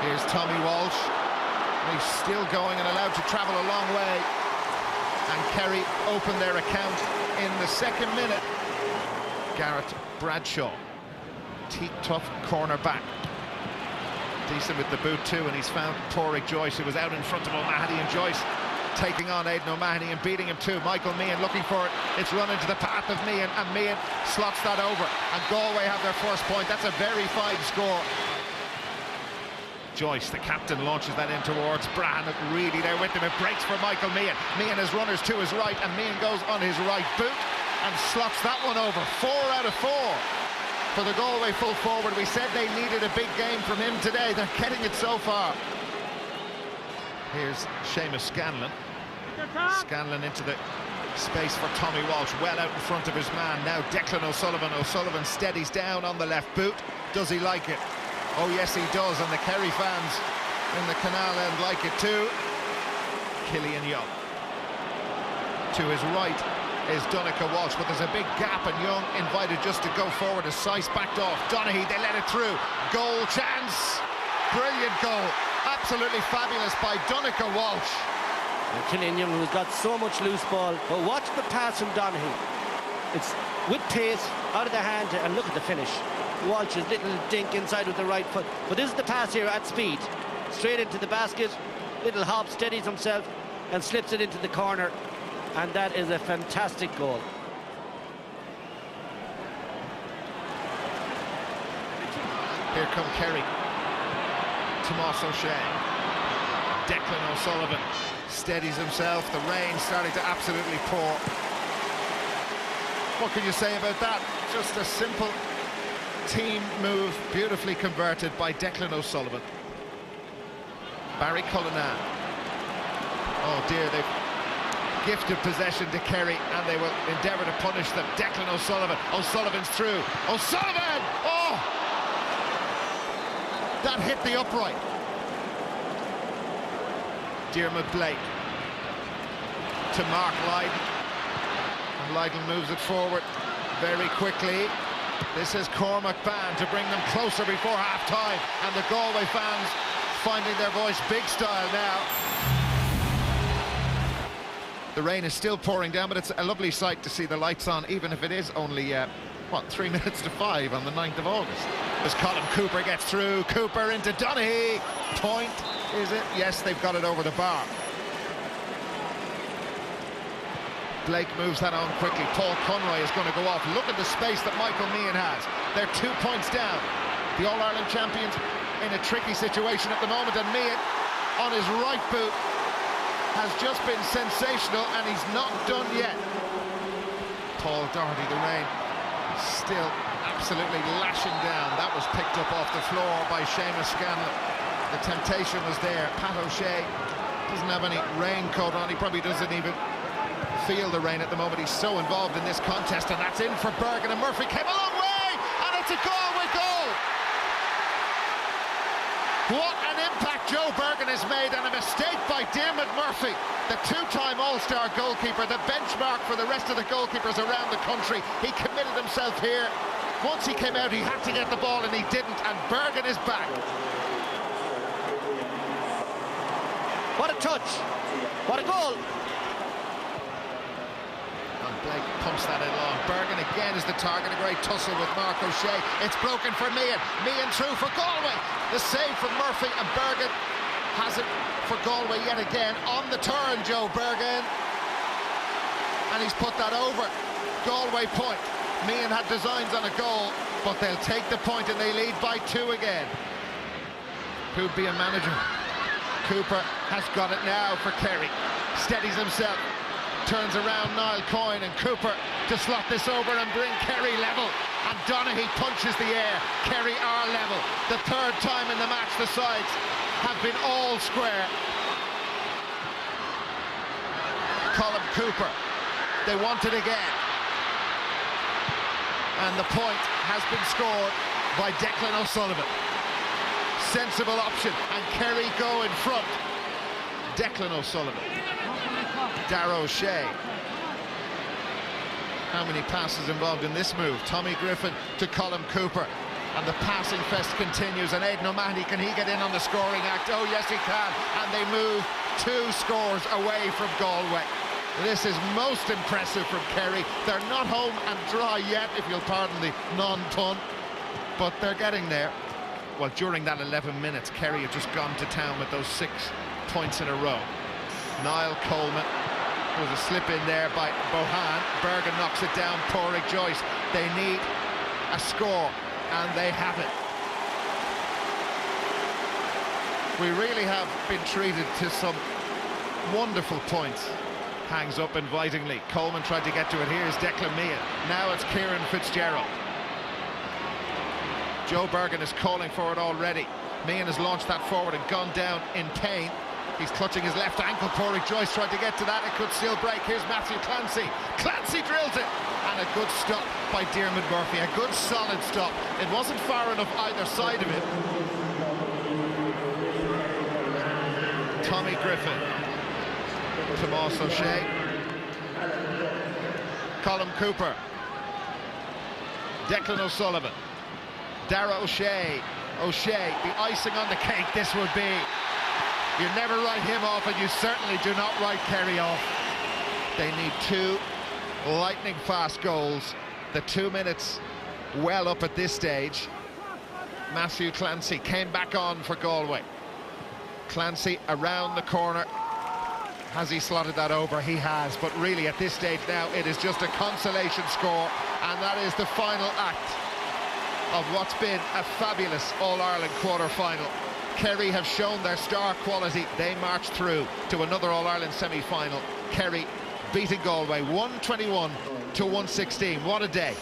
Here's Tommy Walsh. He's still going and allowed to travel a long way. And Kerry open their account in the second minute. Garrett Bradshaw, tough corner back. Decent with the boot too, and he's found Pádraig Joyce, who was out in front of O'Mahony, and Joyce taking on Aidan O'Mahony and beating him too. Michael Meehan looking for it. It's run into the path of Meehan, and Meehan slots that over. And Galway have their first point. That's a very fine score. Joyce, the captain, launches that in towards Brand. Really there with him. It breaks for Michael Meehan. Meehan has runners to his right, and Meehan goes on his right boot and slots that one over. 4 out of 4 for the Galway full forward. We said they needed a big game from him today. They're getting it so far. Here's Seamus Scanlon. Scanlon into the space for Tommy Walsh, well out in front of his man. Now Declan O'Sullivan. O'Sullivan steadies down on the left boot. Does he like it? Oh yes, he does, and the Kerry fans in the canal end like it too. Killian Young. To his right is Donncha Walsh, but there's a big gap, and Young invited just to go forward as Sice backed off. Donaghy, they let it through. Goal chance. Brilliant goal. Absolutely fabulous by Donncha Walsh. And Killian Young, who's got so much loose ball, but watch the pass from Donaghy. It's with pace, out of the hand, and look at the finish. Walsh's little dink inside with the right foot. But this is the pass here at speed. Straight into the basket, little hop, steadies himself, and slips it into the corner. And that is a fantastic goal. Here come Kerry. Tomas O'Shea. Declan O'Sullivan steadies himself. The rain starting to absolutely pour. What can you say about that? Just a simple team move, beautifully converted by Declan O'Sullivan. Barry Cullinan. Oh dear, they've gifted possession to Kerry, and they will endeavour to punish them. Declan O'Sullivan. O'Sullivan's through. O'Sullivan! Oh! That hit the upright. Diarmuid Blake to Mark Lydon. And Lydon moves it forward very quickly. This is Cormac Ban to bring them closer before half-time, and the Galway fans finding their voice big style now. The rain is still pouring down, but it's a lovely sight to see the lights on, even if it is only, 3 minutes to 5 on the 9th of August. As Colin Cooper gets through, Cooper into Donaghy. Point, is it? Yes, they've got it over the bar. Blake moves that on quickly. Paul Conroy is going to go off. Look at the space that Michael Meehan has. They're 2 points down. The All-Ireland champions in a tricky situation at the moment, and Meehan on his right boot has just been sensational, and he's not done yet. Paul Doherty, the rain still absolutely lashing down. That was picked up off the floor by Seamus Scanlon. The temptation was there. Pat O'Shea doesn't have any raincoat on. He probably doesn't even feel the rain at the moment. He's so involved in this contest, and that's in for Bergen, and Murphy came a long way, and it's a Galway goal. What an impact Joe Bergen has made, and a mistake by Diarmuid Murphy, the two-time All-Star goalkeeper, the benchmark for the rest of the goalkeepers around the country. He committed himself here. Once he came out, he had to get the ball, and he didn't, and Bergen is back. What a touch! What a goal! Blake pumps that in long. Bergen again is the target. A great tussle with Mark O'Shea. It's broken for Meehan. Meehan through for Galway. The save from Murphy, and Bergen has it for Galway yet again. On the turn, Joe Bergen. And he's put that over. Galway point. Meehan had designs on a goal, but they'll take the point, and they lead by 2 again. Who'd be a manager? Cooper has got it now for Kerry. Steadies himself. Turns around Niall Coyne, and Cooper to slot this over and bring Kerry level. And Donaghy punches the air. Kerry are level. The 3rd time in the match the sides have been all square. Colin Cooper, they want it again. And the point has been scored by Declan O'Sullivan. Sensible option, and Kerry go in front. Declan O'Sullivan. Darragh O'Shea. How many passes involved in this move? Tommy Griffin to Colin Cooper. And the passing fest continues, and Aidan O'Mahony, can he get in on the scoring act? Oh yes he can, and they move 2 scores away from Galway. This is most impressive from Kerry. They're not home and dry yet, if you'll pardon the non-pun, but they're getting there. Well, during that 11 minutes, Kerry have just gone to town with those 6 points in a row. Niall Coleman, there was a slip in there by Bohan. Bergen knocks it down, Pádraig Joyce. They need a score, and they have it. We really have been treated to some wonderful points. Hangs up invitingly. Coleman tried to get to it. Here's Declan Meehan. Now it's Kieran Fitzgerald. Joe Bergen is calling for it already. Meehan has launched that forward and gone down in pain. He's clutching his left ankle. Pádraig Joyce tried to get to that. It could still break. Here's Matthew Clancy. Clancy drills it. And a good stop by Diarmuid Murphy. A good solid stop. It wasn't far enough either side of it. Tommy Griffin. Tomás O'Shea. Colm Cooper. Declan O'Sullivan. Dara O'Shea. O'Shea, the icing on the cake this would be. You never write him off, and you certainly do not write Kerry off. They need 2 lightning fast goals. The 2 minutes well up at this stage. Matthew Clancy came back on for Galway. Clancy around the corner. Has he slotted that over? He has, but really at this stage now it is just a consolation score, and that is the final act of what's been a fabulous All-Ireland quarter-final. Kerry have shown their star quality. They marched through to another All-Ireland semi-final. Kerry beating Galway 121 to 116. What a day.